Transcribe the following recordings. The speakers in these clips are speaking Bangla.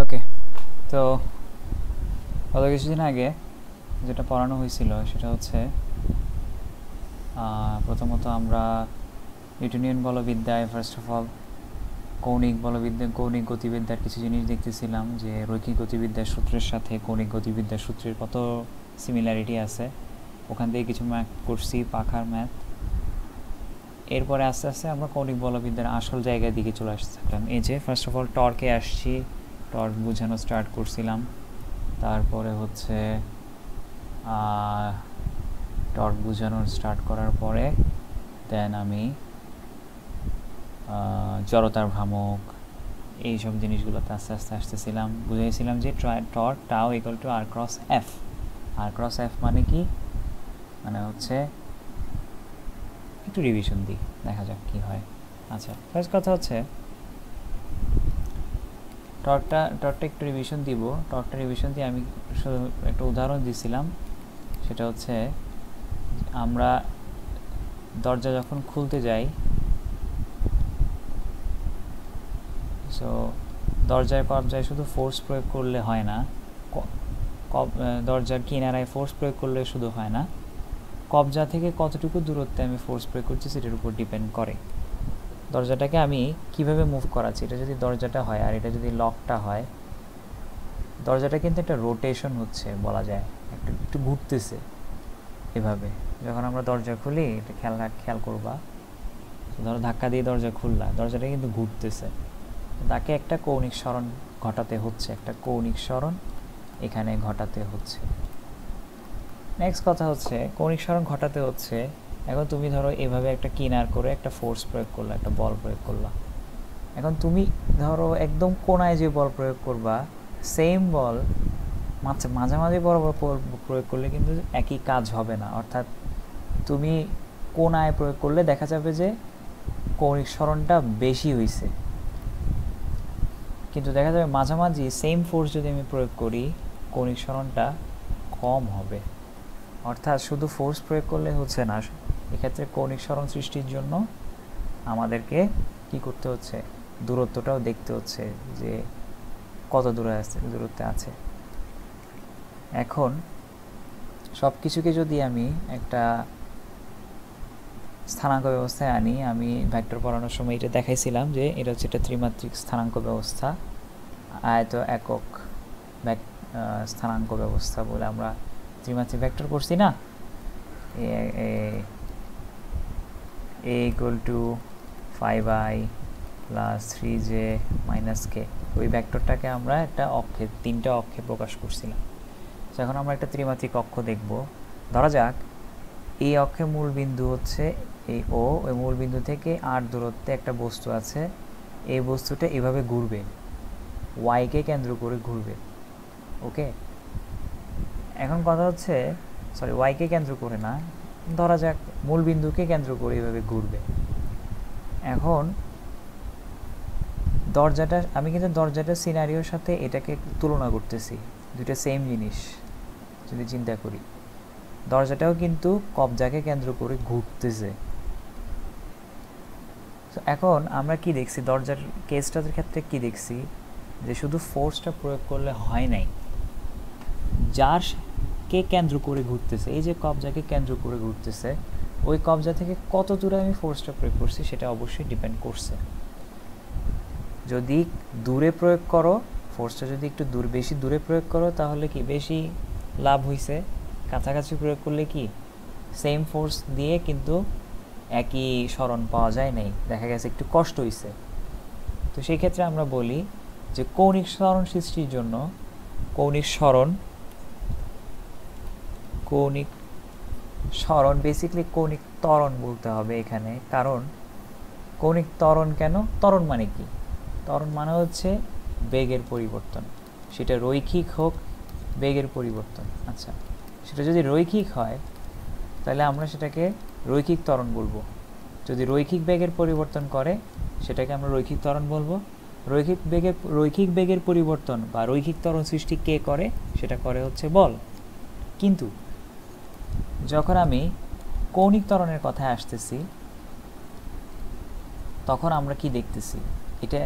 ওকে, তো গত কিছুদিন আগে যেটা পড়ানো হয়েছিল সেটা হচ্ছে প্রথমত আমরা নিউটনিয়ান বলবিদ্যায় ফার্স্ট অফ অল কৌণিক গতিবিদ্যার কিছু জিনিস দেখতেছিলাম, যে রৈখিক গতিবিদ্যার সূত্রের সাথে কৌণিক গতিবিদ্যার সূত্রের কত সিমিলারিটি আছে। ওখান থেকে কিছু ম্যাথ করছি, পাখার ম্যাথ। এরপরে আস্তে আস্তে আমরা কৌণিক বলবিদ্যার আসল জায়গার দিকে চলে আসছিলাম। এই যে ফার্স্ট অফ অল টর্কে আসছি, টর্ক বোঝানো স্টার্ট করছিলাম। তারপরে হচ্ছে টর্ক বোঝানো স্টার্ট করার পরে দেন আমি জড়তার ভ্রামক এইসব জিনিসগুলোতে আস্তে আস্তে আসতেছিলাম। বুঝাইছিলাম যে torque tau equal to r cross F. R cross F মানে কি, মানে হচ্ছে একটু রিভিশন দিই, দেখা যাক কি হয়। আচ্ছা, ফার্স্ট কথা হচ্ছে টর্কটা একটু রিভিশন দিব। টর্কটা রিভিশন দিয়ে আমি শুধু একটা উদাহরণ দিছিলাম, সেটা হচ্ছে আমরা দরজা যখন খুলতে যাই, সো দরজার কবজায় শুধু ফোর্স প্রয়োগ করলে হয় না, দরজার কিনারায় ফোর্স প্রয়োগ করলে শুধু হয় না, কবজা থেকে কতটুকু দূরত্বে আমি ফোর্স প্রয়োগ করছি সেটার উপর ডিপেন্ড করে। দরজাটাকে আমি কিভাবে মুভ করাচ্ছি, এটা যদি দরজাটা হয় আর এটা যদি লকটা হয়, দরজাটা কিন্তু একটা রোটেশন হচ্ছে বলা যায়, একটু ঘুরতেছে এভাবে। যখন আমরা দরজা খুলি, এটা খেয়াল করবা, ধরো ধাক্কা দিয়ে দরজা খুললা, দরজাটা কিন্তু ঘুরতেছে, তাকে একটা কৌণিক সরণ ঘটাতে হচ্ছে, একটা কৌণিক সরণ এখানে ঘটাতে হচ্ছে। নেক্সট কথা হচ্ছে কৌণিক সরণ ঘটাতে হচ্ছে। এখন তুমি ধরো এভাবে একটা কিনার করে একটা ফোর্স প্রয়োগ করলা, একটা বল প্রয়োগ করলা। এখন তুমি ধরো একদম কোণায় যে বল প্রয়োগ করবা, সেম বল মাঝামাঝি বরাবর প্রয়োগ করলে কিন্তু একই কাজ হবে না। অর্থাৎ তুমি কোণায় প্রয়োগ করলে দেখা যাবে যে কৌণিক সরণটা বেশি হয়েছে, কিন্তু দেখা যাবে মাঝামাঝি সেম ফোর্স যদি আমি প্রয়োগ করি, কৌণিক সরণটা কম হবে। অর্থাৎ শুধু ফোর্স প্রয়োগ করলে হচ্ছে না, এক্ষেত্রে কৌণিক সরণ সৃষ্টির জন্য আমাদেরকে কি করতে হচ্ছে, দূরত্বটাও দেখতে হচ্ছে যে কত দূরত্বে আছে। এখন সব কিছুকে যদি আমি একটা স্থানাঙ্ক ব্যবস্থায় আনি, আমি ভেক্টর পড়ানোর সময় এটা দেখাইছিলাম যে এটা হচ্ছে একটা ত্রিমাত্রিক স্থানাঙ্ক ব্যবস্থা, আয়ত একক স্থানাঙ্ক ব্যবস্থা বলে আমরা ত্রিমাত্রিক ভেক্টর করছি না, a equal to 5i plus 3j minus k। ওই ভেক্টরটাকে আমরা একটা অক্ষে, তিনটা অক্ষে প্রকাশ করছিলাম। এখন আমরা একটা ত্রিমাত্রিক অক্ষ দেখব। ধরা যাক এই অক্ষে মূল বিন্দু হচ্ছে এই ও, ওই মূল বিন্দু থেকে আর দূরত্বে একটা বস্তু আছে। এই বস্তুটা এভাবে ঘুরবে, ওয়াইকে কেন্দ্র করে ঘুরবে। ওকে, এখন কথা হচ্ছে ওয়াইকে কেন্দ্র করে না, ধরা যাক মূল বিন্দুকে কেন্দ্র করে এভাবে ঘুরবে। এখন দরজাটা, আমি কিন্তু দরজাটার সিনারিওর সাথে এটাকে তুলনা করতেছি, দুইটা সেম জিনিস যদি চিন্তা করি। দরজাটাও কিন্তু কবজাকে কেন্দ্র করে ঘুরতেছে। এখন আমরা কি দেখছি, দরজার কেসটার ক্ষেত্রে কি দেখছি, যে শুধু ফোর্সটা প্রয়োগ করলে হয় নাই, যার কে কেন্দ্র করে ঘুরতেছে, এই যে কবজাকে কেন্দ্র করে ঘুরতেছে, ওই কবজা থেকে কত দূরে আমি ফোর্সটা প্রয়োগ করছি সেটা অবশ্যই ডিপেন্ড করছে। যদি দূরে প্রয়োগ করো, ফোর্সটা যদি একটু বেশি দূরে প্রয়োগ করো, তাহলে কি বেশি লাভ হইছে। কাছাকাছি প্রয়োগ করলে কি সেম ফোর্স দিয়ে কিন্তু একই সরণ পাওয়া যায় নাই, দেখা গেছে একটু কষ্ট হইছে। তো সেই ক্ষেত্রে আমরা বলি যে কৌণিক সরণ সৃষ্টির জন্য কৌণিক সরণ বেসিক্যালি কৌণিক ত্বরণ বলতে হবে এখানে। কারণ কৌণিক ত্বরণ কেন, ত্বরণ মানে কি, ত্বরণ মানে হচ্ছে বেগের পরিবর্তন, সেটা রৈখিক হোক বেগের পরিবর্তন। আচ্ছা, সেটা যদি রৈখিক হয় তাহলে আমরা সেটাকে রৈখিক ত্বরণ বলবো। যদি রৈখিক বেগের পরিবর্তন করে সেটাকে আমরা রৈখিক ত্বরণ বলবো। রৈখিক বেগের পরিবর্তন বা রৈখিক ত্বরণ সৃষ্টি কে করে, সেটা করে হচ্ছে বল। কিন্তু যখন আমি কৌণিক ত্বরণের কথায় আসতেছি, তখন আমরা কি দেখতেছি, এটা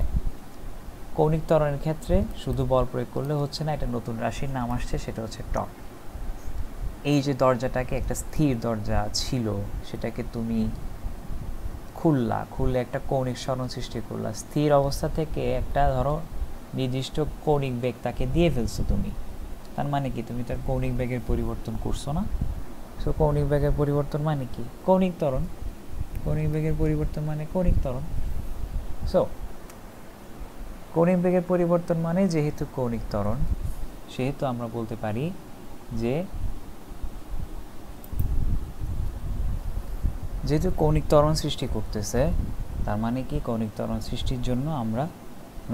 কৌণিক ত্বরণের ক্ষেত্রে শুধু বল প্রয়োগ করলে হচ্ছে না, এটা নতুন রাশির নাম আসছে, সেটা হচ্ছে টর্ক। এই যে দরজাটাকে একটা স্থির দরজা ছিল, সেটাকে তুমি খুললে একটা কৌণিক সরণ সৃষ্টি করলা। স্থির অবস্থা থেকে একটা ধরো নির্দিষ্ট কৌণিক বেগ তাকে দিয়ে ফেলছো তুমি, তার মানে কি তুমি তার কৌণিক বেগের পরিবর্তন করছো না? সো কৌণিক বেগের পরিবর্তন মানে কি? কৌণিক ত্বরণ। কৌণিক বেগের পরিবর্তন মানে কৌণিক ত্বরণ। সো কৌণিক বেগের পরিবর্তন মানে যেহেতু কৌণিক ত্বরণ, সেহেতু আমরা বলতে পারি যে যেহেতু কৌণিক ত্বরণ সৃষ্টি করতেছে, তার মানে কি কৌণিক ত্বরণ সৃষ্টির জন্য আমরা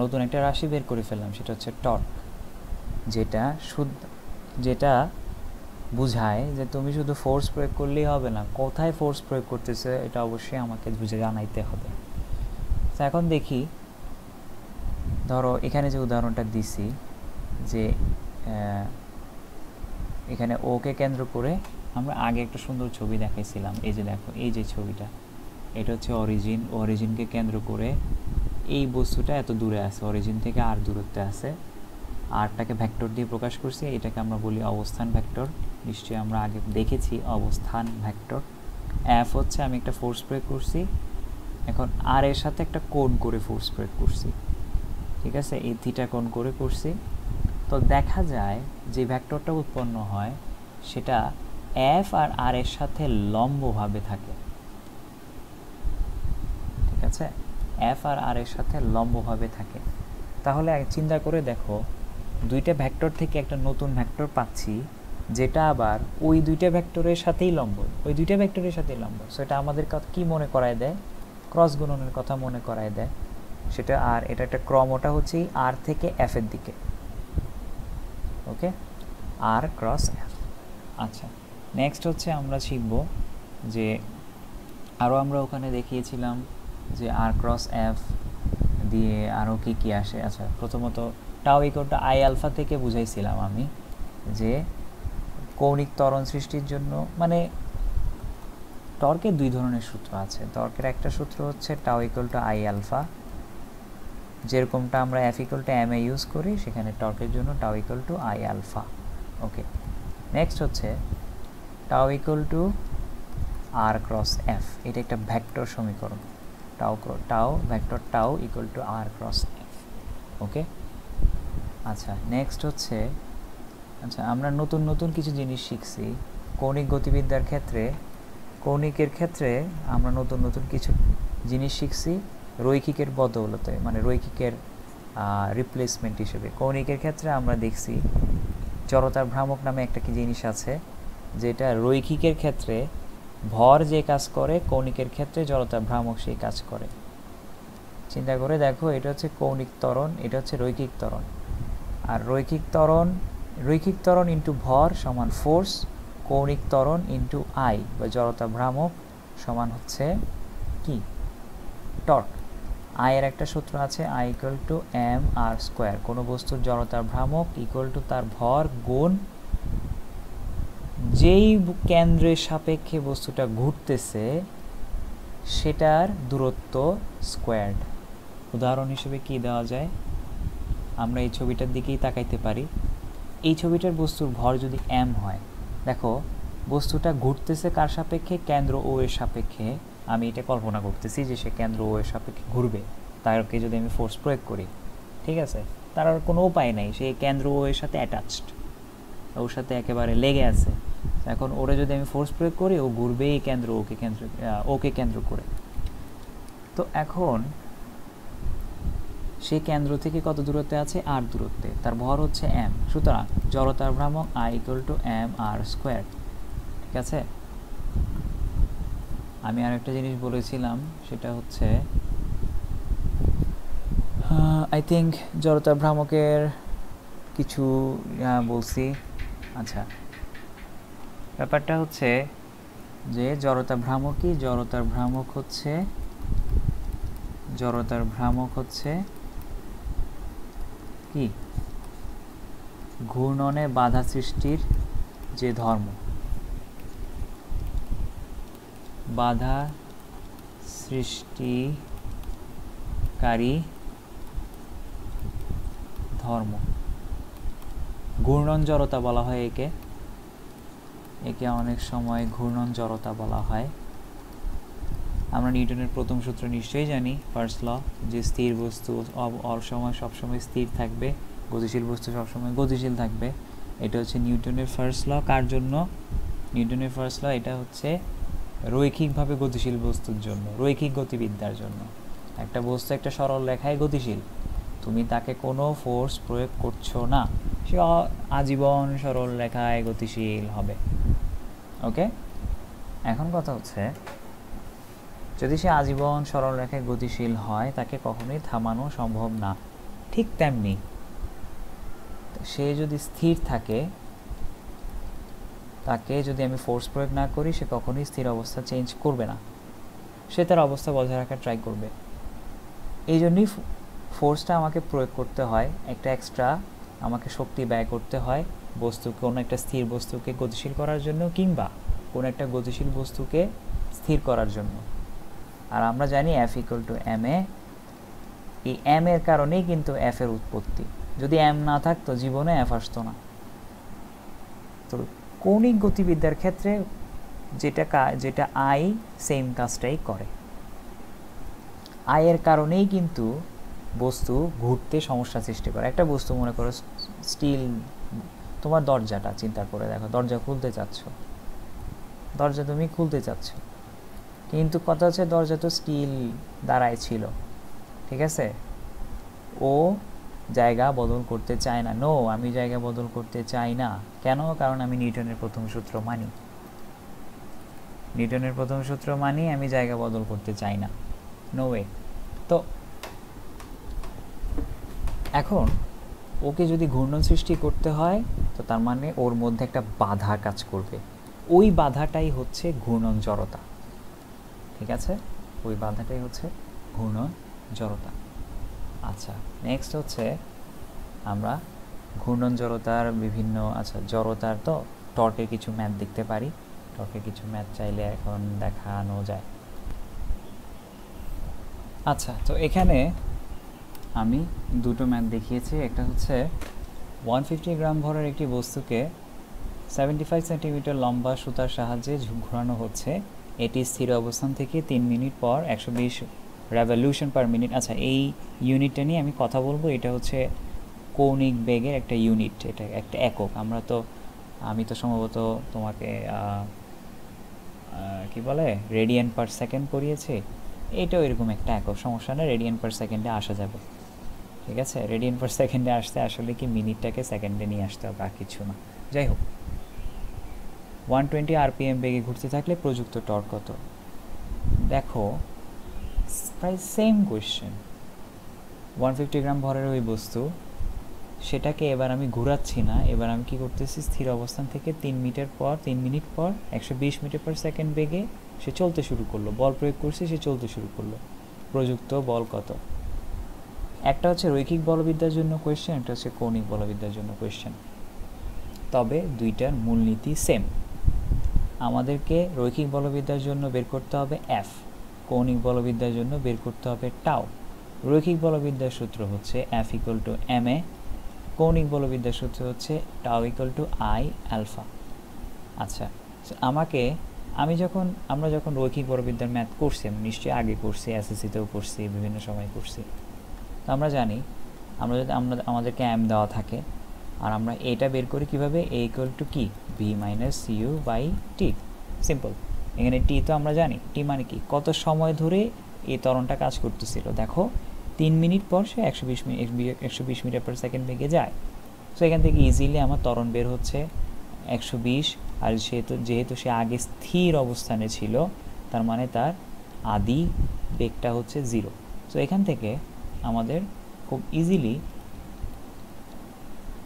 নতুন একটা রাশি বের করে ফেললাম, সেটা হচ্ছে টর্ক, যেটা বুঝায় যে তুমি শুধু ফোর্স প্রয়োগ করলেই হবে না, কোথায় ফোর্স প্রয়োগ করতেছে এটা অবশ্যই আমাকে বুঝে জানাইতে হবে। তো এখন দেখি, ধরো এখানে যে উদাহরণটা দিছি, যে এখানে ওকে কেন্দ্র করে আমরা আগে একটা সুন্দর ছবি দেখাইছিলাম। এই যে দেখো, এই যে ছবিটা, এটা হচ্ছে অরিজিন। অরিজিনকে কেন্দ্র করে এই বস্তুটা এত দূরে আছে, অরিজিন থেকে আর দূরত্বে আছে, আরটাকে ভেক্টর দিয়ে প্রকাশ করছি, এটাকে আমরা বলি অবস্থান ভেক্টর। নিশ্চয়ই আমরা আগে দেখেছি অবস্থান ভেক্টর। এফ হচ্ছে আমি একটা ফোর্স প্রয়োগ করছি, এখন আর এর সাথে একটা কোণ করে ফোর্স প্রয়োগ করছি, ঠিক আছে, এই থিটা কোণ করে করছি। তো দেখা যায় যে ভেক্টরটা উৎপন্ন হয় সেটা এফ আর আর এর সাথে লম্বভাবে থাকে, ঠিক আছে, এফ আর আর এর সাথে লম্বভাবে থাকে। তাহলে চিন্তা করে দেখো, দুইটা ভেক্টর থেকে একটা নতুন ভেক্টর পাচ্ছি, যেটা আবার ওই দুইটা ভেক্টরের সাথেই লম্ব, ওই দুইটা ভেক্টরের সাথেই লম্ব। সো এটা আমাদের কি মনে করায় দেয়? ক্রস গুণনের কথা মনে করায় দেয়। সেটা আর এটা একটা ক্রমটা হচ্ছে আর থেকে এফ এর দিকে, ওকে, আর ক্রস এফ। আচ্ছা, নেক্সট হচ্ছে আমরা শিখব যে আরও আমরা ওখানে দেখিয়েছিলাম যে আর ক্রস এফ দিয়ে আরও কি কি আসে। আচ্ছা, প্রথমত টাও ইকুয়াল টু আই আলফা থেকে বুঝাইছিলাম আমি যে কৌণিক ত্বরণ সৃষ্টির জন্য, মানে টর্কের দুই ধরনের সূত্র আছে। টর্কের একটা সূত্র হচ্ছে tau equal to I alpha, যেরকমটা আমরা F equal to M A use করি, সেখানে টর্কের জন্য tau equal to I alpha. Okay, next হচ্ছে tau equal to r cross F, এটা একটা ভেক্টর সমীকরণ। Tau vector tau equal to r cross F. Okay, আচ্ছা, নেক্সট হচ্ছে, আচ্ছা আমরা নতুন নতুন কিছু জিনিস শিখছি কৌণিক গতিবিদ্যার ক্ষেত্রে। কৌণিকের ক্ষেত্রে আমরা নতুন নতুন কিছু জিনিস শিখছি রৈখিকের বদৌলতে, মানে রৈখিকের রিপ্লেসমেন্ট হিসেবে। কৌণিকের ক্ষেত্রে আমরা দেখছি জড়তার ভ্রামক নামে একটা কি জিনিস আছে, যেটা রৈখিকের ক্ষেত্রে ভর যে কাজ করে, কৌণিকের ক্ষেত্রে জড়তার ভ্রামক সেই কাজ করে। চিন্তা করে দেখো, এটা হচ্ছে কৌণিক ত্বরণ, এটা হচ্ছে রৈখিক ত্বরণ। আর রৈখিক ত্বরণ ইন্টু ভর সমান ফোর্স, কৌণিক ত্বরণ ইন্টু আই বা জড়তা ভ্রামক সমান হচ্ছে কি? টর্ক। আই এর একটা সূত্র আছে, I equal to m r square. কোনো বস্তুর জড়তার ভ্রামক ইকুয়াল টু তার ভর গুণ যেই কেন্দ্রের সাপেক্ষে বস্তুটা ঘুরতেছে সেটার দূরত্ব স্কোয়ার্ড। উদাহরণ হিসেবে কি দেওয়া যায়? আমরা এই ছবিটার দিকেই তাকাইতে পারি। এই ছবিটার বস্তুর ভর যদি এম হয়, দেখো বস্তুটা ঘুরতেছে কার সাপেক্ষে? কেন্দ্র ও এর সাপেক্ষে। আমি এটা কল্পনা করতেছি যে সে কেন্দ্র ও এর সাপেক্ষে ঘুরবে, তারকে যদি আমি ফোর্স প্রয়োগ করি, ঠিক আছে, তার আর কোনো উপায় নাই, সে কেন্দ্র ও এর সাথে অ্যাটাচড, ওর সাথে একেবারে লেগে আছে। এখন ওরে যদি আমি ফোর্স প্রয়োগ করি, ও ঘুরবে এই কেন্দ্র ওকে কেন্দ্র করে। তো এখন সে কেন্দ্র থেকে কত দূরত্বে আছে? আর দূরত্বে, তার ভর হচ্ছে এম। সুতরাং জড়তার ভ্রামক I equal to m r square, ঠিক আছে। আমি আর একটা জিনিস বলেছিলাম, সেটা হচ্ছে আই থিঙ্ক জড়তার ভ্রামকের কিছু বলছি। আচ্ছা, ব্যাপারটা হচ্ছে যে জড়তা ভ্রামক কি? জড়তার ভ্রামক হচ্ছে কি? ঘূর্ণনে বাধা সৃষ্টির যে ধর্ম, বাধা সৃষ্টিকারী ধর্ম। ঘূর্ণন জড়তা বলা হয় একে, একে অনেক সময় ঘূর্ণন জড়তা বলা হয়। আমরা নিউটনের প্রথম সূত্র নিশ্চয়ই জানি, ফার্স্ট ল, যে স্থির বস্তু সবসময় স্থির থাকবে, গতিশীল বস্তু সবসময় গতিশীল থাকবে। এটা হচ্ছে নিউটনের ফার্স্ট ল। কার জন্য নিউটনের ফার্স্ট ল? এটা হচ্ছে রৈখিকভাবে গতিশীল বস্তুর জন্য, রৈখিক গতিবিদ্যার জন্য। একটা বস্তু একটা সরল রেখায় গতিশীল, তুমি তাকে কোনো ফোর্স প্রয়োগ করছো না, সে আজীবন সরল রেখায় গতিশীল হবে। ওকে, এখন কথা হচ্ছে যদি সে আজীবন সরল রেখায় গতিশীল হয় তাকে কখনোই থামানো সম্ভব না। ঠিক তেমনি সে যদি স্থির থাকে, তাকে যদি আমি ফোর্স প্রয়োগ না করি সে কখনোই স্থির অবস্থা চেঞ্জ করবে না, সে তার অবস্থা বজায় রাখার ট্রাই করবে। এই জন্যই ফোর্সটা আমাকে প্রয়োগ করতে হয়, একটা এক্সট্রা আমাকে শক্তি ব্যয় করতে হয় বস্তুকে, কোনো একটা স্থির বস্তুকে গতিশীল করার জন্য কিংবা কোনো একটা গতিশীল বস্তুকে স্থির করার জন্য। আর আমরা জানি F = ma, এই m এর কারণেই কিন্তু F এর উৎপত্তি। যদি m না থাকতো জীবনে F আসতো না। তো কৌণিক গতিবিদ্যার ক্ষেত্রে যেটা I সেম কাজটাই করে। I এর কারণেই কিন্তু বস্তু ঘুরতে সমস্যা সৃষ্টি করে। একটা বস্তু মনে করো স্টিল, তোমার দরজাটা চিন্তা করে দেখো, দরজা খুলতে চাচ্ছ, দরজা তুমি খুলতে চাচ্ছ, কিন্তু কথা হচ্ছে দরজা তো স্টিল দাঁড়ায় ছিল, ঠিক আছে, ও জায়গা বদল করতে চায় না। নো, আমি জায়গা বদল করতে চাই না। কেন? কারণ আমি নিউটনের প্রথম সূত্র মানি, নিউটনের প্রথম সূত্র মানি, আমি জায়গা বদল করতে চাই না। No way. তো এখন ওকে যদি ঘূর্ণন সৃষ্টি করতে হয় তো তার মানে ওর মধ্যে একটা বাধা কাজ করবে, ওই বাধাটাই হচ্ছে ঘূর্ণন জড়তা। ঠিক আছে, ওই বাধাটাই হচ্ছে ঘূর্ণন জড়তা। আচ্ছা, নেক্সট হচ্ছে আমরা ঘূর্ণন জড়তার বিভিন্ন, আচ্ছা জড়তার তো টর্কের কিছু ম্যাথ দেখতে পারি। টর্কের কিছু ম্যাথ চাইলে এখন দেখানো যায়। আচ্ছা, তো এখানে আমি দুটো ম্যাথ দেখিয়েছি। একটা হচ্ছে 150 গ্রাম ভরের একটি বস্তুকে 75 সেন্টিমিটার লম্বা সুতার সাহায্যে ঘোরানো হচ্ছে। এটি স্থির অবস্থান থেকে 3 মিনিট পর 120 রেভলিউশন পার মিনিট। আচ্ছা, এই ইউনিটটা নিয়ে আমি কথা বলবো। এটা হচ্ছে কৌণিক বেগের একটা ইউনিট, এটা একটা একক। আমি তো সম্ভবত তোমাকে কি বলে রেডিয়ান পার সেকেন্ড পড়িয়েছি, এটাও এরকম একটা একক। সমস্যা না, রেডিয়ান পার সেকেন্ডে আসা যাবে। ঠিক আছে, রেডিয়ান পার সেকেন্ডে আসতে আসলে কি মিনিটটাকে সেকেন্ডে নিয়ে আসতে হবে, আর কিছু না। যাই হোক, 120 RPM বেগে ঘুরতে থাকলে প্রযুক্ত টর্ক কত? দেখো, প্রায় সেম কোয়েশ্চেন। 150 গ্রাম ভরের ওই বস্তু, সেটাকে এবার আমি ঘুরাচ্ছি না, এবার আমি কি করতেছি, স্থির অবস্থান থেকে 3 মিনিট পর 120 মিটার পার সেকেন্ড বেগে সে চলতে শুরু করলো। বল প্রয়োগ করছে, সে চলতে শুরু করলো। প্রযুক্ত বল কত? একটা হচ্ছে রৈখিক বলবিদ্যার জন্য কোয়েশ্চেন, একটা হচ্ছে কৌণিক বলবিদ্যার জন্য কোয়েশ্চেন, তবে দুইটার মূলনীতি সেম। আমাদেরকে রৈখিক বলবিদ্যার জন্য বের করতে হবে F, কৌণিক বলবিদ্যার জন্য বের করতে হবে টাউ। রৈখিক বলবিদ্যার সূত্র হচ্ছে F = ma, কৌণিক বলবিদ্যার সূত্র হচ্ছে টাউ = I আলফা। আচ্ছা, আমরা যখন রৈখিক বলবিদ্যার ম্যাথ করছি, আমি নিশ্চয়ই আগে করছি, এসএসসিতেও করছি, বিভিন্ন সময় করছি। তো আমরা জানি, আমাদেরকে m দেওয়া থাকে, আর আমরা এটা বের করি কিভাবে, a = কি, b - cu/t। সিম্পল। এখানে t তো আমরা জানি, t মানে কি, কত সময় ধরে এই ত্বরণটা কাজ করতেছিল। দেখো, 3 মিনিট পর সে 120 মিটার পার সেকেন্ড বেগে যায়। সো এখান থেকে ইজিলি আমার ত্বরণ বের হচ্ছে 120, আর যেহেতু সে আগে স্থির অবস্থানে ছিল, তার মানে তার আদি বেগটা হচ্ছে 0। সো এখান থেকে আমাদের খুব ইজিলি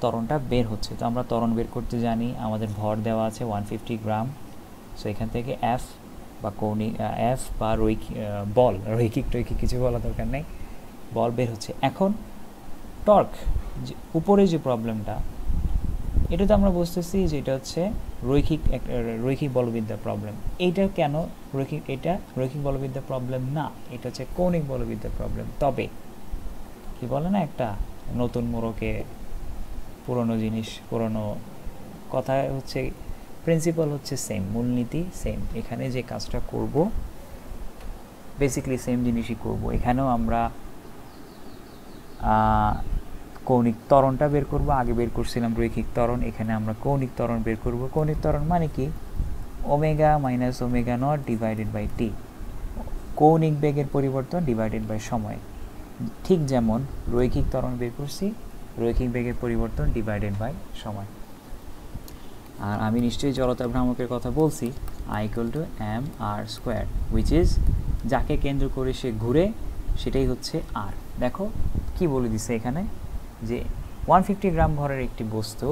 ত্বরণটা বের হচ্ছে। তো আমরা ত্বরণ বের করতে জানি, আমাদের ভর দেওয়া আছে 150 গ্রাম। সো এখান থেকে F বা কৌণিক F বা বল, রৈখিক কিছু বলা দরকার নেই, বল বের হচ্ছে। এখন টর্ক, উপরে যে প্রবলেমটা, এটা তো আমরা বুঝতেছি যে এটা হচ্ছে রৈখিক বলবিদ্যার প্রবলেম। এইটা কেন রৈখিক বলবিদ্যার প্রবলেম না, এটা হচ্ছে কৌণিক বলবিদ্যার প্রবলেম। তবে কি বলে না, একটা নতুন মোড়কে পুরনো জিনিস, পুরনো কথা হচ্ছে, প্রিন্সিপাল হচ্ছে সেম, মূলনীতি সেম। এখানে যে কাজটা করব বেসিক্যালি সেম জিনিসই করব। এখানেও আমরা কৌণিক ত্বরণটা বের করব, আগে বের করছিলাম রৈখিক ত্বরণ, এখানে আমরা কৌণিক ত্বরণ বের করব। কৌণিক ত্বরণ মানে কি? Omega minus omega not divided by t, কৌণিক বেগের পরিবর্তন ডিভাইডেড বাই সময়। ঠিক যেমন রৈখিক ত্বরণ বের করছি, রৈখিক বেগের পরিবর্তন ডিভাইডেড বাই সময়। আর আমি নিশ্চয়ই জড়তার ভ্রামকের কথা বলছি, I = mr², which is যাকে কেন্দ্র করে সে ঘুরে সেটাই হচ্ছে আর। দেখো কি বলে দিছে এখানে, যে 150 গ্রাম ভরের একটি বস্তু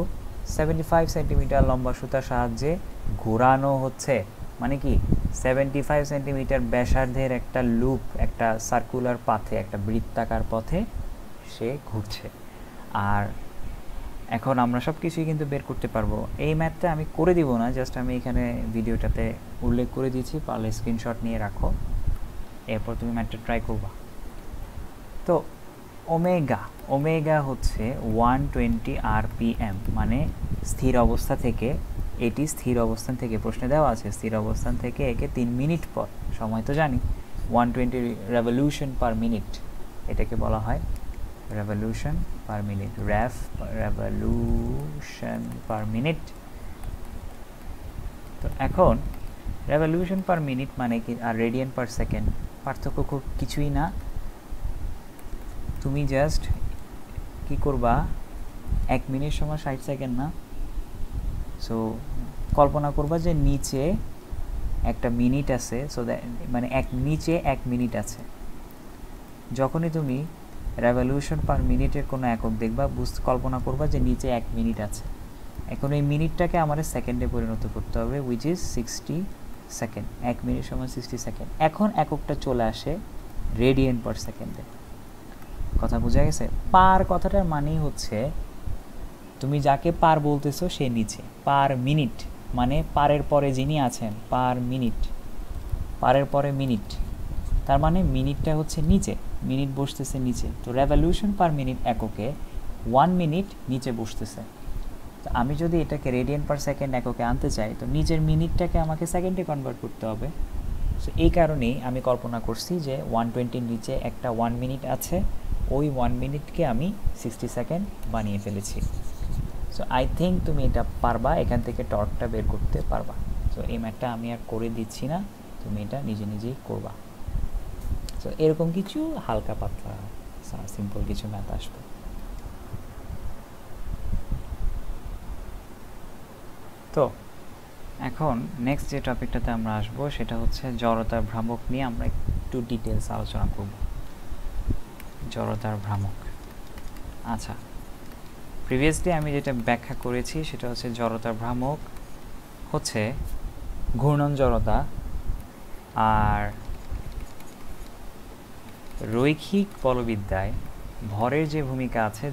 75 সেন্টিমিটার লম্বা সুতার সাহায্যে ঘোরানো হচ্ছে। মানে কি? 75 সেন্টিমিটার ব্যাসার্ধের একটা লুপ, একটা সার্কুলার পাথে, একটা বৃত্তাকার পথে সে ঘুরছে। আর এখন আমরা সব কিছুই কিন্তু বের করতে পারবো। এই ম্যাথটা আমি করে দিব না, জাস্ট আমি এখানে ভিডিওটাতে উল্লেখ করে দিয়েছি, পারলে স্ক্রিনশট নিয়ে রাখো, এরপর তুমি ম্যাথটা ট্রাই করবা। তো ওমেগা হচ্ছে 120 rpm, মানে স্থির অবস্থা থেকে, এটি স্থির অবস্থান থেকে, প্রশ্নে দেওয়া আছে স্থির অবস্থান থেকে একে 3 মিনিট পর, সময় তো জানি 120 রেভলিউশন পার মিনিট, এটাকে বলা হয় revolution per minute, revolution per minute। তো এখন revolution per minute মানে কি, আর রেডিয়ান পার সেকেন্ড, পার্থক্য খুব কিছুই না। তুমি জাস্ট কি করবা, 1 মিনিট সময় 60 সেকেন্ড না? সো কল্পনা করবা যে নিচে একটা মিনিট আছে, সো মানে নিচে 1 মিনিট আছে। যখনই তুমি রেভলিউশন পার মিনিটের কোনো একক দেখবা, কল্পনা করবা যে নিচে 1 মিনিট আছে। এখন এই মিনিটটাকে আমাদের সেকেন্ডে পরিণত করতে হবে, উইচ ইজ 60 সেকেন্ড। 1 মিনিট সময় 60 সেকেন্ড। এখন এককটা চলে আসে রেডিয়ান পার সেকেন্ডে। কথা বোঝা গেছে? পার কথাটার মানেই হচ্ছে তুমি যাকে পার বলতেছো সে নিচে, পার মিনিট মানে পারের পরে যিনি আছেন, পার মিনিট, পারের পরে মিনিট, তার মানে মিনিটটা হচ্ছে নিচে, মিনিট বসতেছে নিচে। তো রেভলিউশন পার মিনিট এককে 1 মিনিট নিচে বসতেছে। তো আমি যদি এটাকে রেডিয়ান পার সেকেন্ড এককে আনতে চাই, তো নিচের মিনিটটাকে আমাকে সেকেন্ডে কনভার্ট করতে হবে। সো এই কারণেই আমি কল্পনা করছি যে 120 নিচে একটা 1 মিনিট আছে, ওই 1 মিনিটকে আমি 60 সেকেন্ড বানিয়ে ফেলেছি। সো আই থিঙ্ক তুমি এটা পারবা, এখান থেকে টর্কটা বের করতে পারবা। সো এই ম্যাথটা আমি আর করে দিচ্ছি না, তুমি এটা নিজে নিজেই করবা। সো এরকম কিছু হালকা পাতলা সিম্পল কিছু ম্যাথ আসবে। তো এখন নেক্সট যে টপিকটাতে আমরা আসবো সেটা হচ্ছে জড়তার ভ্রামক নিয়ে আমরা একটু ডিটেলস আলোচনা করব। জড়তার ভ্রামক। আচ্ছা, প্রিভিয়াসলি আমি যেটা ব্যাখ্যা করেছি সেটা হচ্ছে জড়তার ভ্রামক হচ্ছে ঘূর্ণন জড়তা আর রৈখিক বলবিদ্যায় ভরের যে ভূমিকা আছে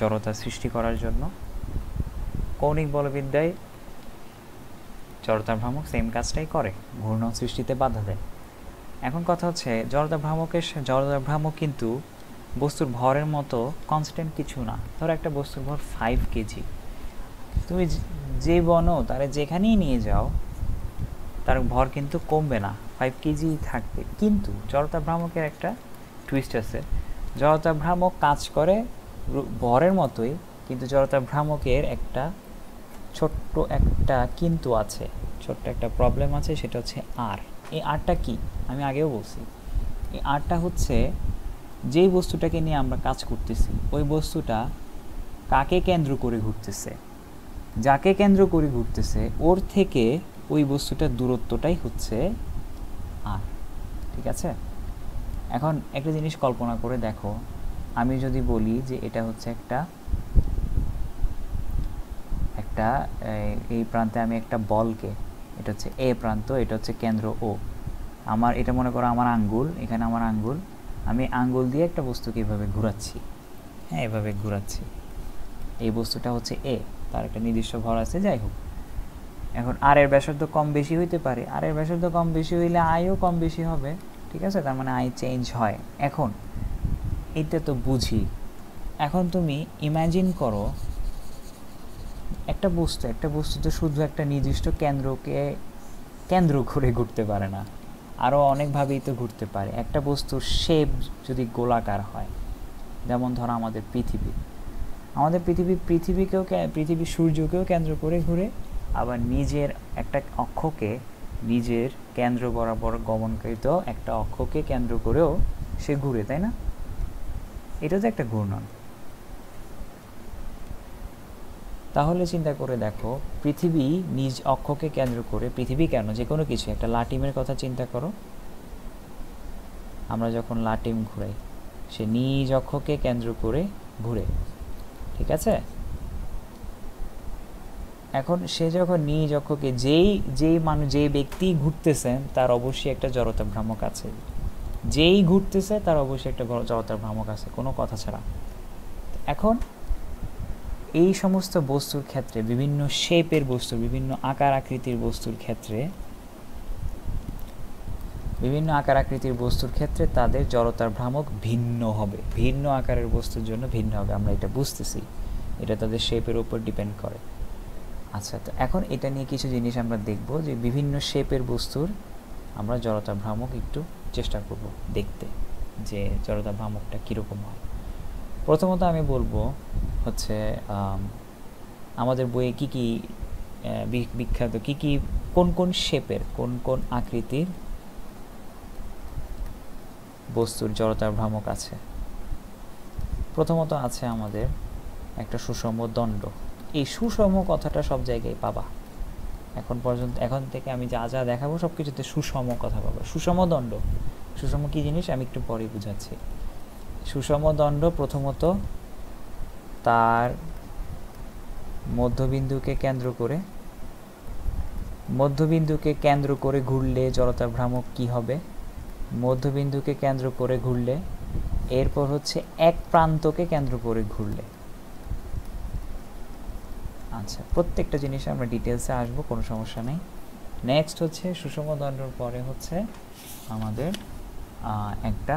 জড়তা সৃষ্টি করার জন্য, কৌণিক বলবিদ্যায় জড়তার ভ্রামক সেম কাজটাই করে, ঘূর্ণন সৃষ্টিতে বাধা দেয়। এখন কথা হচ্ছে জড়তার ভ্রামক কিন্তু বস্তুর ভরের মতো কনস্ট্যান্ট কিছু না। ধরো একটা বস্তুর ভর 5 কেজি, তুমি যে বনো তারে যেখানেই নিয়ে যাও তার ভর কিন্তু কমবে না, 5 কেজি থাকবে। কিন্তু জড়তা ভ্রামকের একটা টুইস্ট আছে, জড়তা ভ্রামক কাজ করে ভরের মতোই, কিন্তু জড়তা ভ্রামকের একটা ছোট্ট একটা কিন্তু আছে, ছোট্ট একটা প্রবলেম আছে, সেটা হচ্ছে আর। এই আরটা কি আমি আগেও বলছি, এই আরটা হচ্ছে যেই বস্তুটাকে নিয়ে আমরা কাজ করতেছি ওই বস্তুটা কাকে কেন্দ্র করে ঘুরতেছে, যাকে কেন্দ্র করে ঘুরতেছে ওর থেকে ওই বস্তুটার দূরত্বটাই হচ্ছে আর। ঠিক আছে? এখন একটা জিনিস কল্পনা করে দেখো, আমি যদি বলি যে এটা হচ্ছে একটা এই প্রান্তে আমি একটা বলকে, এটা হচ্ছে এ প্রান্ত, এটা হচ্ছে কেন্দ্র ও, আমার এটা মনে করো আমার আঙ্গুল, এখানে আমার আঙ্গুল, আমি আঙ্গুল দিয়ে একটা বস্তুকে এভাবে ঘোরাচ্ছি, হ্যাঁ এভাবে ঘোরাচ্ছি, এই বস্তুটা হচ্ছে এ, তার একটা নির্দিষ্ট ভর আছে, যাই হোক। এখন আর এর ব্যাসার্ধ কম বেশি হইতে পারে, আর এর ব্যাসার্ধ কম বেশি হইলে আইও কম বেশি হবে, ঠিক আছে? তার মানে আই চেঞ্জ হয়। এখন এটা তো বুঝি, এখন তুমি ইমাজিন করো একটা বস্তু তো শুধু একটা নির্দিষ্ট কেন্দ্রকে কেন্দ্র করে ঘুরতে পারে না, আরও অনেকভাবেই তো ঘুরতে পারে। একটা বস্তুর শেপ যদি গোলাকার হয়, যেমন ধরো আমাদের পৃথিবী সূর্যকেও কেন্দ্র করে ঘুরে, আবার নিজের একটা অক্ষকে, নিজের কেন্দ্র বরাবর গমনকৃত একটা অক্ষকে কেন্দ্র করেও সে ঘুরে, তাই না? এটা তো একটা ঘূর্ণন। তাহলে চিন্তা করে দেখো, পৃথিবী নিজ অক্ষকে কেন্দ্র করে, পৃথিবী কেন, যে কোনো কিছু, একটা লাটিমের কথা চিন্তা করো, আমরা যখন লাটিম ঘুরাই সে নিজ অক্ষকে কেন্দ্র করে ঘুরে, ঠিক আছে? এখন সে যখন নিজ অক্ষকে যেই ব্যক্তি ঘুরতেছেন তার অবশ্যই একটা জড়তা ভ্রামক আছে, যেই ঘুরতেছে তার অবশ্যই একটা জড়তার ভ্রামক আছে, কোনো কথা ছাড়া। এখন এই সমস্ত বস্তুর ক্ষেত্রে, বিভিন্ন শেপের বস্তু, বিভিন্ন আকার আকৃতির বস্তুর ক্ষেত্রে তাদের জড়তার ভ্রামক ভিন্ন হবে, ভিন্ন আকারের বস্তুর জন্য ভিন্ন হবে। আমরা এটা বুঝতেছি, এটা তাদের শেপের উপর ডিপেন্ড করে। আচ্ছা, তো এখন এটা নিয়ে কিছু জিনিস আমরা দেখব, যে বিভিন্ন শেপের বস্তুর আমরা জড়তা ভ্রামক একটু চেষ্টা করব দেখতে, যে জড়তা ভ্রামকটা কীরকম হয়। প্রথমত আমি বলবো হচ্ছে আমাদের বইয়ে কী কী বিখ্যাত, কোন কোন শেপের, কোন কোন আকৃতির বস্তুর জড়তার ভ্রামক আছে। প্রথমত আছে আমাদের একটা সুষম দণ্ড। এই সুষম কথাটা সব জায়গায় পাবা, এখন থেকে আমি যা যা দেখাবো সব কিছুতে সুষম কথা পাবো। সুষম দণ্ড, সুষম কী জিনিস আমি একটু পরে বুঝাচ্ছি। সুষম দণ্ড প্রথমত তার মধ্যবিন্দুকে কেন্দ্র করে ঘুরলে জড়তা ভ্রামক কি হবে, মধ্যবিন্দুকে কেন্দ্র করে ঘুরলে, এরপর হচ্ছে এক প্রান্তকে কেন্দ্র করে ঘুরলে। আচ্ছা, প্রত্যেকটা জিনিস আমরা ডিটেলসে আসবো, কোনো সমস্যা নেই। নেক্সট হচ্ছে সুষম দণ্ডর পরে হচ্ছে আমাদের একটা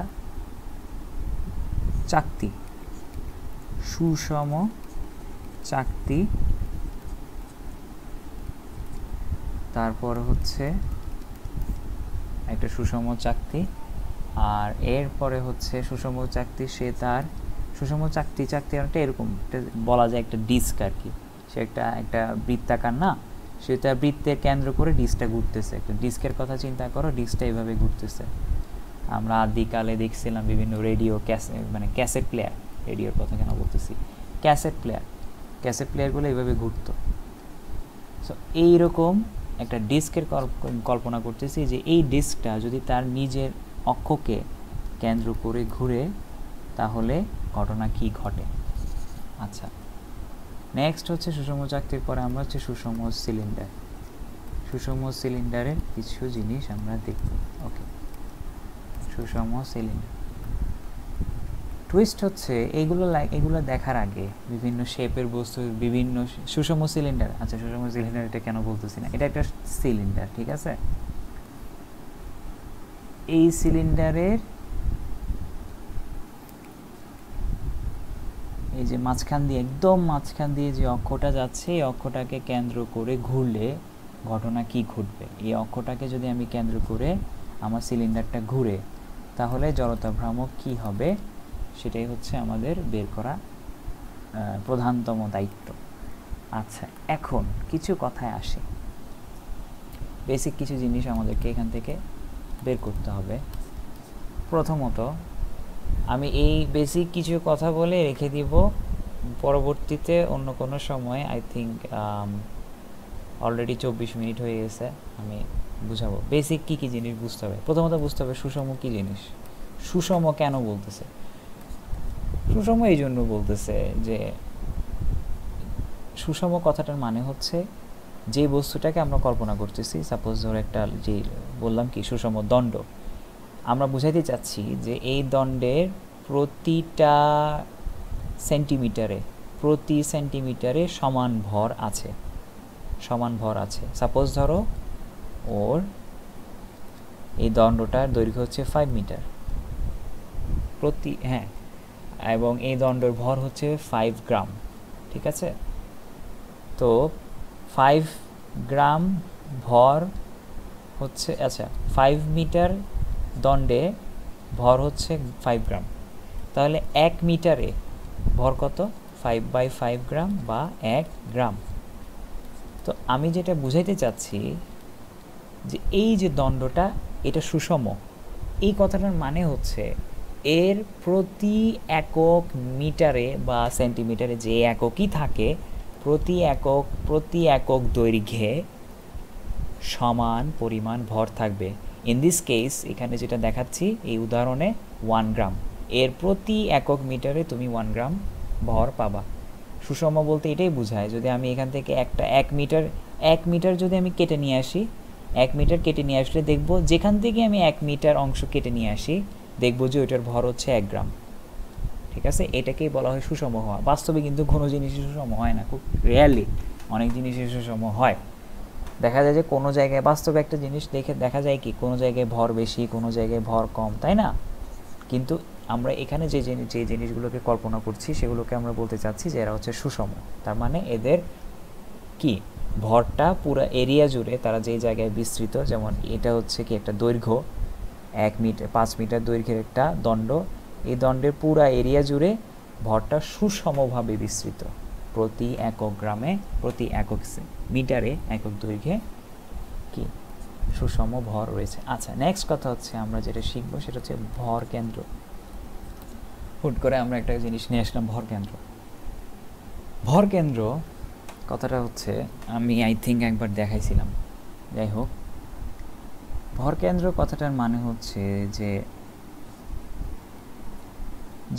চাকতি, সুষম চাকতি, তারপর হচ্ছে একটা সুষম চাকতি, আর এরপরে হচ্ছে সুষম চাকতি, সে তার সুষম চাকতি অনেকটা এরকম বলা যায় একটা ডিস্ক আর কি, সে একটা বৃত্তাকার না, সে তার বৃত্তের কেন্দ্র করে ডিস্কটা ঘুরতেছে। একটা ডিস্কের কথা চিন্তা করো, ডিস্কটা এইভাবে ঘুরতেছে। আমরা আদিকালে দেখছিলাম বিভিন্ন রেডিও ক্যাসেট প্লেয়ার, রেডিওর কথা কেন বলতেছি, ক্যাসেট প্লেয়ারগুলো এইভাবে ঘুরতো। সো এইরকম একটা ডিস্কের কল্পনা করতেছি, যে এই ডিস্কটা যদি তার নিজের অক্ষকে কেন্দ্র করে ঘুরে, তাহলে ঘটনা কি ঘটে। আচ্ছা, নেক্সট হচ্ছে সুষম চাকতির পরে আমরা হচ্ছে সুষম সিলিন্ডার। সুষম সিলিন্ডারের কিছু জিনিস আমরা দেখব। ওকে, সুষম সিলিন্ডার টুইস্ট হচ্ছে এগুলো দেখার আগে বিভিন্ন শেপের বস্তু, বিভিন্ন সুষম সিলিন্ডার। আচ্ছা, সুষম সিলিন্ডার এটা কেন বলতেছি না, এটা একটা সিলিন্ডার, ঠিক আছে? এই সিলিন্ডারের এই যে একদম মাঝখান দিয়ে যে অক্ষটা যাচ্ছে, এই অক্ষটাকে কেন্দ্র করে ঘুরলে ঘটনা কি ঘটবে। এই অক্ষটাকে যদি আমি কেন্দ্র করে আমার সিলিন্ডারটা ঘুরে, তাহলে জড়তা ভ্রামক কি হবে, সেটাই হচ্ছে আমাদের বের করা প্রধানতম দায়িত্ব। আচ্ছা, এখন কিছু কথায় আসে, বেসিক কিছু জিনিস আমাদেরকে এখান থেকে বের করতে হবে। প্রথমত আমি এই বেসিক কিছু কথা বলে রেখে দিব, পরবর্তীতে অন্য কোনো সময়, আই থিঙ্ক অলরেডি 24 মিনিট হয়ে গেছে, আমি বুঝাবো বেসিক কী কী জিনিস বুঝতে হবে। প্রথমত বুঝতে হবে সুষম কী জিনিস, সুষম কেন বলতেছে। সুষম এই জন্য বলতেছে যে সুষম কথাটার মানে হচ্ছে যে বস্তুটাকে আমরা কল্পনা করতেছি, সাপোজ ধরো একটা, যে বললাম কি সুষম দণ্ড, আমরা বুঝাইতে চাচ্ছি যে এই দণ্ডের প্রতি সেন্টিমিটারে সমান ভর আছে। সাপোজ ধরো ওর এই দণ্ডটার দৈর্ঘ্য হচ্ছে 5 মিটার, এবং এই দণ্ডের ভর হচ্ছে 5 গ্রাম, ঠিক আছে। তো 5 গ্রাম ভর হচ্ছে, আচ্ছা 5 মিটার দণ্ডে ভর হচ্ছে 5 গ্রাম, তাহলে 1 মিটারে ভর কত? 5/5 গ্রাম বা 1 গ্রাম। তো আমি যেটা বুঝাইতে চাচ্ছি যে এই যে দণ্ডটা এটা সুষম, এই কথাটার মানে হচ্ছে এর প্রতি একক মিটারে বা সেন্টিমিটারে যে এককই থাকে, প্রতি একক দৈর্ঘ্যে সমান পরিমাণ ভর থাকবে। ইন দিস কেস এখানে যেটা দেখাচ্ছি এই উদাহরণে 1 গ্রাম, এর প্রতি একক মিটারে তুমি 1 গ্রাম ভর পাবা। সুষম বলতে এটাই বোঝায়, যদি আমি এখান থেকে একটা 1 মিটার যদি আমি কেটে নিয়ে আসি, 1 মিটার কেটে নিয়ে আসলে দেখব যেখান থেকে আমি 1 মিটার অংশ কেটে নিয়ে আসি দেখব যে ওইটার ভর হচ্ছে 1 গ্রাম, ঠিক আছে। এটাকেই বলা হয় সুষম হওয়া। বাস্তবে কিন্তু কোনো জিনিসই সুষম হয় না, খুব রেয়ারলি অনেক জিনিসই সুষম হয়। দেখা যায় যে কোনো জায়গায় বাস্তবে একটা জিনিস দেখে দেখা যায় কি কোনো জায়গায় ভর বেশি, কোনো জায়গায় ভর কম, তাই না? কিন্তু আমরা এখানে যে জিনিসগুলোকে কল্পনা করছি সেগুলোকে আমরা বলতে চাচ্ছি যে এরা হচ্ছে সুষম। তার মানে এদের কি ভরটা পুরো এরিয়া জুড়ে তারা যেই জায়গায় বিস্তৃত, যেমন এটা হচ্ছে কি একটা দৈর্ঘ্য 1 মিটার 5 মিটার দৈর্ঘ্যের একটা দণ্ড, এই দণ্ডের পুরা এরিয়া জুড়ে ভরটা সুষমভাবে বিস্তৃত, প্রতি একক গ্রামে, প্রতি একক মিটারে, একক দৈর্ঘ্যে কি সুষম ভর রয়েছে। আচ্ছা, নেক্সট কথা হচ্ছে আমরা যেটা শিখবো সেটা হচ্ছে ভর কেন্দ্র। হুট করে আমরা একটা জিনিস নিয়ে আসলাম, ভর কেন্দ্র। ভর কেন্দ্র কথাটা হচ্ছে আমি আই থিঙ্ক একবার দেখাইছিলাম, যাই হোক, ভর কেন্দ্র কথাটার মানে হচ্ছে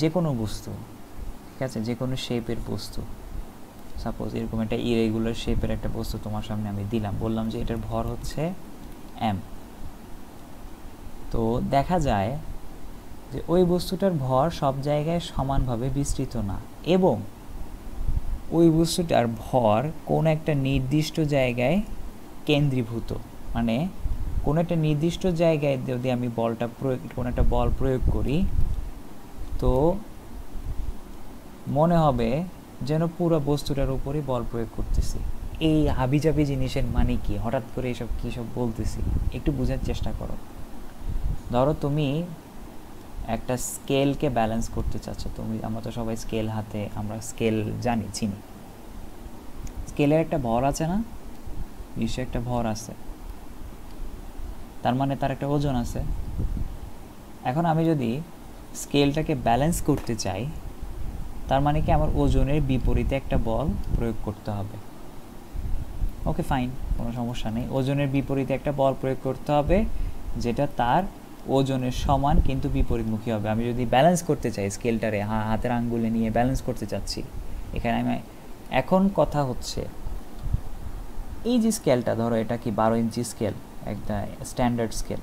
যে কোনো বস্তু, ঠিক আছে, যে কোনো শেপের বস্তু, সাপোজ এরকম একটা ইরেগুলার শেপের একটা বস্তু তোমার সামনে আমি দিলাম, বললাম যে এটার ভর হচ্ছে m, তো দেখা যায় যে ওই বস্তুটার ভর সব জায়গায় সমানভাবে বিস্তৃত না, এবং ওই বস্তুটার ভর কোন একটা নির্দিষ্ট জায়গায় কেন্দ্রীভূত। মানে কোন একটা নির্দিষ্ট জায়গায় যদি আমি কোনো একটা বল প্রয়োগ করি, তো মনে হবে যেন পুরো বস্তুটার উপরই বল প্রয়োগ করতেছি। এই হাবিজাবি জিনিসের মানে কি? হঠাৎ করে এসব কী সব বলতেছি, একটু বোঝার চেষ্টা করো। ধরো তুমি একটা স্কেলকে ব্যালেন্স করতে চাচ্ছ, আমরা তো সবাই স্কেল হাতে, আমরা স্কেল চিনি। স্কেলের একটা ভর আছে না? নিশ্চয়ই একটা ভর আছে, তার মানে তার একটা ওজন আছে। এখন আমি যদি স্কেলটাকে ব্যালেন্স করতে চাই, তার মানে কি আমার ওজনের বিপরীতে একটা বল প্রয়োগ করতে হবে। ওকে ফাইন, কোনো সমস্যা নেই, ওজনের বিপরীতে একটা বল প্রয়োগ করতে হবে যেটা তার ওজনের সমান কিন্তু বিপরীতমুখী হবে। আমি যদি ব্যালেন্স করতে চাই স্কেলটারে, হাতের আঙ্গুলে নিয়ে ব্যালেন্স করতে চাচ্ছি, এখানে আমি এখন কথা হচ্ছে এই যে স্কেলটা, ধরো এটা কি 12 ইঞ্চি স্কেল, একটা স্ট্যান্ডার্ড স্কেল।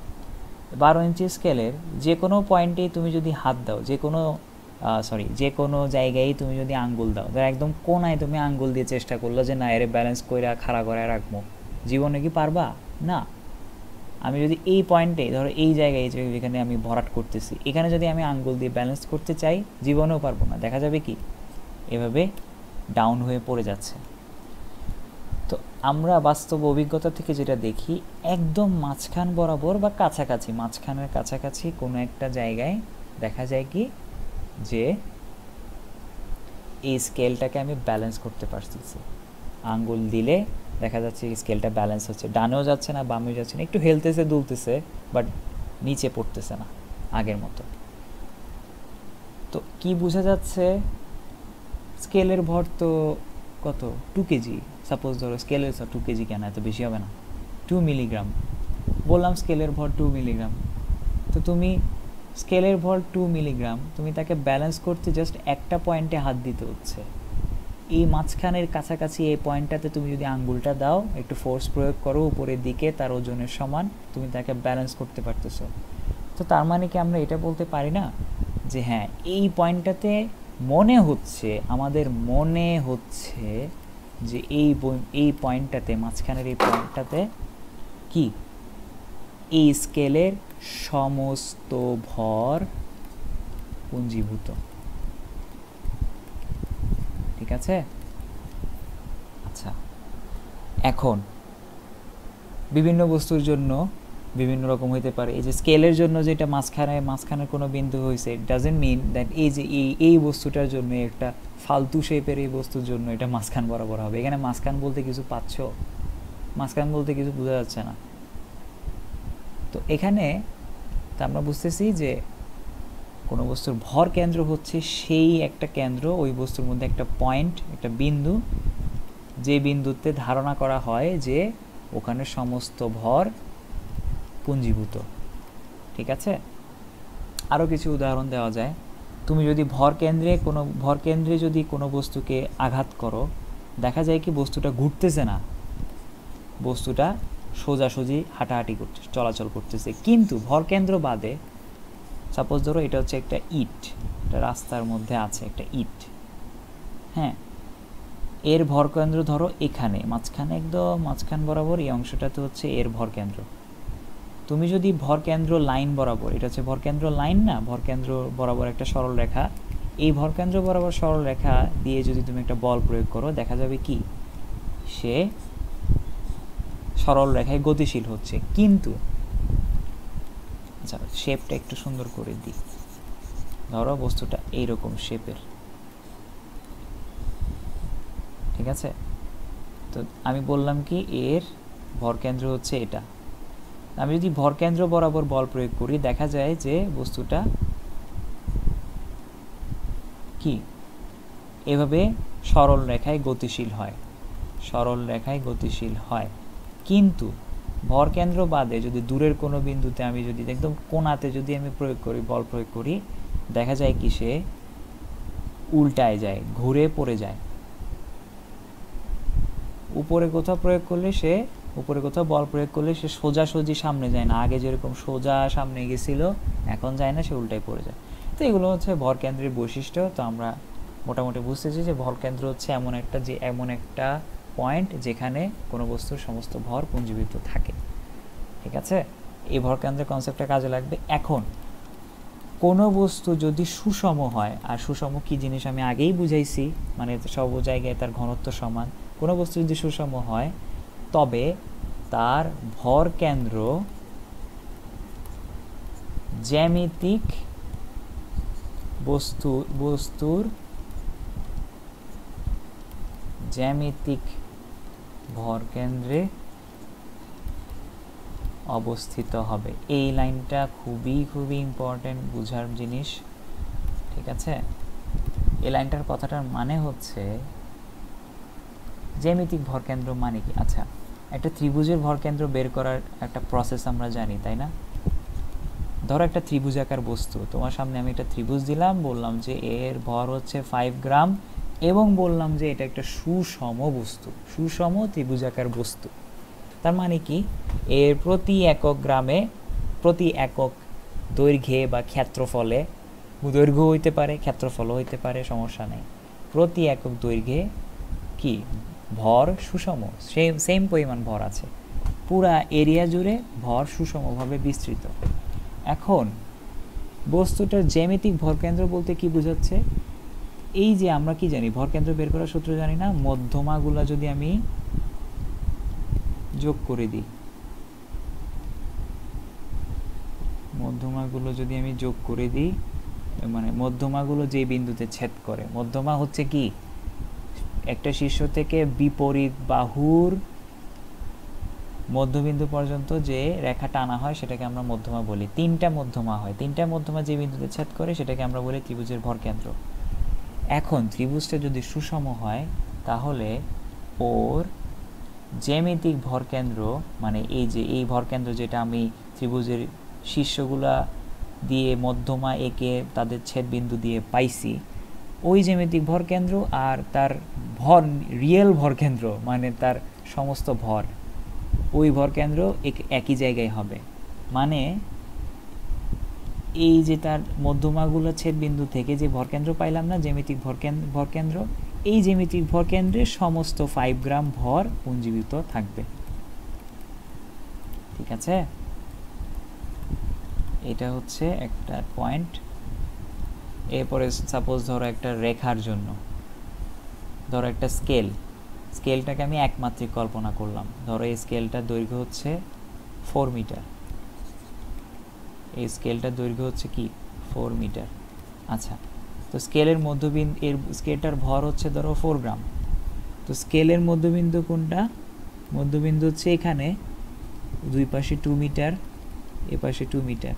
12 ইঞ্চি স্কেলের যে কোনো পয়েন্টেই তুমি যদি হাত দাও, যে কোনো জায়গায় তুমি যদি আঙ্গুল দাও, ধর একদম কোনায় তুমি আঙ্গুল দিয়ে চেষ্টা করলো যে না এর ব্যালেন্স কইরা খাড়া করে রাখবো, জীবনে কি পারবা? না। আমি যদি এই পয়েন্টে, ধরো এই জায়গায় যেখানে আমি ভরাট করতেছি, এখানে যদি আমি আঙ্গুল দিয়ে ব্যালেন্স করতে চাই, জীবনেও পারবো না। দেখা যাবে কি এভাবে ডাউন হয়ে পড়ে যাচ্ছে। তো আমরা বাস্তব অভিজ্ঞতা থেকে যেটা দেখি, একদম মাঝখান বরাবর বা কাছাকাছি, মাঝখানের কাছাকাছি কোনো একটা জায়গায় দেখা যায় কি যে এই স্কেলটাকে আমি ব্যালেন্স করতে পারতেছি। আঙ্গুল দিলে দেখা যাচ্ছে স্কেলটা ব্যালেন্স হচ্ছে, ডানেও যাচ্ছে না বামেও যাচ্ছে না, একটু হেলতেছে দুলতেছে, বাট নিচে পড়তেছে না আগের মতো। তো কি বোঝা যাচ্ছে? স্কেলের ভর তো কত, 2 কেজি। সাপোজ ধরো স্কেলের 2 কেজি, কেন এত বেশি হবে না, 2 মিলিগ্রাম। বললাম স্কেলের ভর 2 মিলিগ্রাম, তো তুমি স্কেলের ভর 2 মিলিগ্রাম, তুমি তাকে ব্যালেন্স করতে জাস্ট একটা পয়েন্টে হাত দিতে হচ্ছে। এই মাঝখানের কাছাকাছি এই পয়েন্টটাতে তুমি যদি আঙ্গুলটা দাও, একটু ফোর্স প্রয়োগ করো উপরের দিকে, তার ওজনের সমান, তুমি তাকে ব্যালেন্স করতে পারতেছো। তো তার মানে কি আমরা এটা বলতে পারি না যে হ্যাঁ এই পয়েন্টটাতে আমাদের মনে হচ্ছে যে এই পয়েন্টটাতে, মাঝখানের এই পয়েন্টটাতে কি এই স্কেলের সমস্ত ভর পুঞ্জীভূত। আছে? আচ্ছা, এখন বিভিন্ন বস্তুর জন্য বিভিন্ন রকম হইতে পারে। এই যে স্কেলের জন্য যেটা মাঝখানে কোনো বিন্দু হয়েছে, ইট ডাজেন্ট মিন দ্যাট এই যে এই বস্তুটার জন্য একটা ফালতু শেপের এই বস্তুর জন্য এটা মাঝখান বরাবর হবে। এখানে মাঝখান বলতে কিছু পাচ্ছ? মাঝখান বলতে কিছু বোঝা যাচ্ছে না। তো এখানে তা আমরা বুঝতেছি যে কোনো বস্তুর ভর কেন্দ্র হচ্ছে সেই একটা কেন্দ্র, ওই বস্তুর মধ্যে একটা পয়েন্ট, একটা বিন্দু, যে বিন্দুতে ধারণা করা হয় যে ওখানে সমস্ত ভর পুঞ্জীভূত। ঠিক আছে? আরও কিছু উদাহরণ দেওয়া যায়। তুমি যদি ভর কেন্দ্রে যদি কোনো বস্তুকে আঘাত করো, দেখা যায় কি বস্তুটা ঘুরতেছে না, বস্তুটা সোজাসুজি হাঁটাহাঁটি করছে, চলাচল করতেছে। কিন্তু ভর কেন্দ্র বাদে, সাপোজ ধরো এটা হচ্ছে একটা ইট, এটা রাস্তার মধ্যে আছে একটা ইট, হ্যাঁ, এর ভর কেন্দ্র ধরো এখানে মাঝখানে, একদম মাঝখান বরাবর এই অংশটাতে হচ্ছে এর ভর কেন্দ্র। তুমি যদি ভর কেন্দ্র লাইন বরাবর, এটা হচ্ছে ভর কেন্দ্র লাইন না, ভর কেন্দ্র বরাবর একটা সরল রেখা, এই ভর কেন্দ্র বরাবর সরল রেখা দিয়ে যদি তুমি একটা বল প্রয়োগ করো, দেখা যাবে কি সে সরল রেখায় গতিশীল হচ্ছে। কিন্তু আচ্ছা, শেপটা একটু সুন্দর করে দিই। ধরো বস্তুটা এইরকম শেপের, ঠিক আছে? তো আমি বললাম কি এর ভর কেন্দ্র হচ্ছে এটা। আমি যদি ভর কেন্দ্র বরাবর বল প্রয়োগ করি, দেখা যায় যে বস্তুটা কি এভাবে সরল রেখায় গতিশীল হয়, সরল রেখায় গতিশীল হয়। কিন্তু ভর কেন্দ্র বাদে যদি দূরের কোনো বিন্দুতে আমি যদি একদম কোণাতে যদি আমি প্রয়োগ করি, বল প্রয়োগ করি, দেখা যায় কি সে উল্টায় যায়, ঘুরে পড়ে যায়। উপরে কোথাও প্রয়োগ করলে সে, উপরে কোথাও বল প্রয়োগ করলে সে সোজাসুজি সামনে যায় না, আগে যেরকম সোজা সামনে গেছিল এখন যায় না, সে উল্টায় পড়ে যায়। তো এগুলো হচ্ছে ভর কেন্দ্রের বৈশিষ্ট্য। তো আমরা মোটামুটি বুঝতেছি যে ভর কেন্দ্র হচ্ছে এমন একটা পয়েন্ট যেখানে কোনো বস্তুর সমস্ত ভর পুঞ্জীভূত থাকে। ঠিক আছে? এই ভর কেন্দ্রের কনসেপ্টটা কাজে লাগবে। এখন কোনো বস্তু যদি সুষম হয়, আর সুষম কি জিনিস আমি আগেই বুঝাইছি, মানে সব জায়গায় তার ঘনত্ব সমান। কোনো বস্তু যদি সুষম হয় তবে তার ভর কেন্দ্র জ্যামিতিক বস্তুর জ্যামিতিক ভর কেন্দ্রে অবস্থিত হবে। এই লাইনটা খুবই ইম্পর্টেন্ট বুঝার জিনিস। ঠিক আছে? এই লাইনটার কথাটার মানে হচ্ছে জ্যামিতিক ভর কেন্দ্র মানে কি? আচ্ছা, একটা ত্রিভুজের ভর কেন্দ্র বের করার একটা প্রসেস আমরা জানি, তাই না? ধরো একটা ত্রিভুজাকার বস্তু, তোমার সামনে আমি একটা ত্রিভুজ দিলাম, বললাম যে এর ভর হচ্ছে 5 গ্রাম, এবং বললাম যে এটা একটা সুষম বস্তু, সুষম ত্রিভুজাকার বস্তু। তার মানে কি এর প্রতি একক গ্রামে, প্রতি একক দৈর্ঘ্যে বা ক্ষেত্রফলে, দৈর্ঘ্য হইতে পারে ক্ষেত্রফলও হইতে পারে, সমস্যা নেই, প্রতি একক দৈর্ঘ্যে কি ভর সুষম, সেম পরিমাণ ভর আছে, পুরা এরিয়া জুড়ে ভর সুষমভাবে বিস্তৃত। এখন বস্তুটার জ্যামিতিক ভরকেন্দ্র বলতে কি বোঝাচ্ছে? এই যে আমরা কি জানি, ভরকেন্দ্র বের করার সূত্র জানি না, মধ্যমাগুলা যদি আমি যোগ করে দিই, মধ্যমাগুলো যদি আমি যোগ করে দিই, মানে মধ্যমাগুলো যে বিন্দুতে ছেদ করে, মধ্যমা হচ্ছে কি একটা শীর্ষ থেকে বিপরীত বাহুর মধ্যবিন্দু পর্যন্ত যে রেখা টানা হয় সেটাকে আমরা মধ্যমা বলি। তিনটা মধ্যমা হয়, তিনটা মধ্যমা যে বিন্দুতে ছেদ করে সেটাকে আমরা বলি ত্রিভুজের ভরকেন্দ্র। এখন ত্রিভুজটা যদি সুষম হয় তাহলে ওর জ্যামিতিক ভরকেন্দ্র, মানে এই যে এই ভরকেন্দ্র যেটা আমি ত্রিভুজের শীর্ষগুলা দিয়ে মধ্যমা এঁকে তাদের ছেদ বিন্দু দিয়ে পাইছি, ওই জ্যামিতিক ভরকেন্দ্র আর তার ভর, রিয়েল ভরকেন্দ্র মানে তার সমস্ত ভর, ওই ভরকেন্দ্র একই জায়গায় হবে। মানে এই যে তার মধ্যমাগুলো ছেদ বিন্দু থেকে যে ভরকেন্দ্র পাইলাম না, জ্যামিতিক ভরকেন্দ্র, এই জ্যামিতিক ভরকেন্দ্রে সমস্ত 5 গ্রাম ভর পুঞ্জীভূত থাকবে। ঠিক আছে? এটা হচ্ছে একটা পয়েন্ট। এরপরে সাপোজ ধরো একটা রেখার জন্য, ধরো একটা স্কেলটাকে আমি একমাত্রিক কল্পনা করলাম। ধরো এই স্কেলটার দৈর্ঘ্য হচ্ছে 4 মিটার, এই স্কেলটার দৈর্ঘ্য হচ্ছে কি 4 মিটার। আচ্ছা, তো স্কেলের মধ্যবিন্দু, এর স্কেলটার ভর হচ্ছে ধরো 4 গ্রাম। তো স্কেলের মধ্যবিন্দু কোনটা? মধ্যবিন্দু হচ্ছে এখানে, দুই পাশে 2 মিটার, এ পাশে 2 মিটার।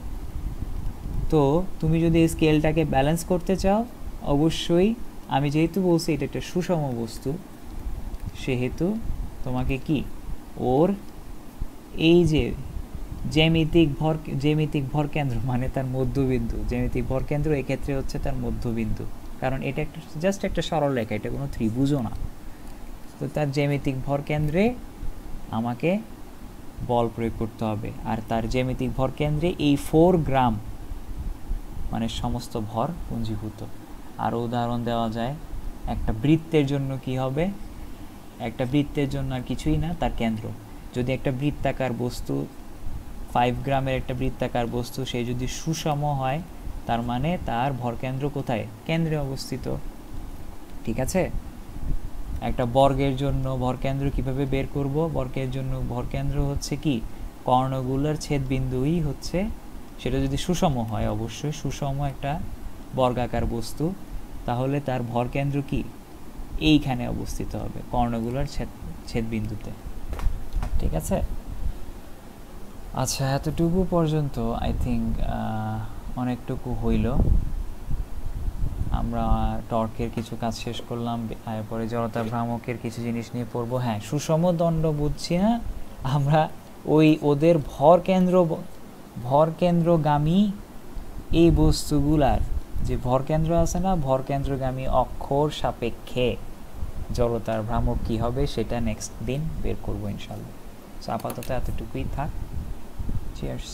তো তুমি যদি এই স্কেলটাকে ব্যালেন্স করতে চাও, অবশ্যই আমি যেহেতু বলছি এটা একটা সুষম বস্তু, সেহেতু তোমাকে কি ওর এই যে জ্যামিতিক ভর কেন্দ্র মানে তার মধ্যবিন্দু, জ্যামিতিক ভর কেন্দ্র এক্ষেত্রে হচ্ছে তার মধ্যবিন্দু, কারণ এটা একটা জাস্ট একটা সরল রেখা, এটা কোনো ত্রিভুজও না। তো তার জ্যামিতিক ভর কেন্দ্রে আমাকে বল প্রয়োগ করতে হবে, আর তার জ্যামিতিক ভর কেন্দ্রে এই 4 গ্রাম মানে সমস্ত ভর পুঞ্জীভূত। আরও উদাহরণ দেওয়া যায়, একটা বৃত্তের জন্য কি হবে? একটা বৃত্তের জন্য আর কিছুই না, তার কেন্দ্র। যদি একটা বৃত্তাকার বস্তু, 5 গ্রামের একটা বৃত্তাকার বস্তু, সে যদি সুষম হয়, তার মানে তার ভরকেন্দ্র কোথায়? কেন্দ্রে অবস্থিত। ঠিক আছে? একটা বর্গের জন্য ভরকেন্দ্র কিভাবে বের করব? বর্গের জন্য ভরকেন্দ্র হচ্ছে কি কর্ণগুলোর ছেদবিন্দুই হচ্ছে, সেটা যদি সুষম হয়, অবশ্যই সুষম একটা বর্গাকার বস্তু, তাহলে তার ভরকেন্দ্র কি এইখানে অবস্থিত হবে, কর্ণগুলোর ছেদবিন্দুতে। ঠিক আছে? আচ্ছা, এতটুকু পর্যন্ত আই থিঙ্ক অনেকটুকু হইল। আমরা টর্কের কিছু কাজ শেষ করলাম, এরপরে জড়তা ভ্রামকের কিছু জিনিস নিয়ে পড়বো। হ্যাঁ, সুষম দণ্ড বুঝছি না আমরা, ওদের ভরকেন্দ্রগামী এই বস্তুগুলার যে ভরকেন্দ্র আছে না, ভরকেন্দ্রগামী অক্ষর সাপেক্ষে জড়তার ভ্রামক কি হবে সেটা নেক্সট দিন বের করবো ইনশাল্লাহ। সো আপাতত এতটুকুই থাক। চিয়ার্স।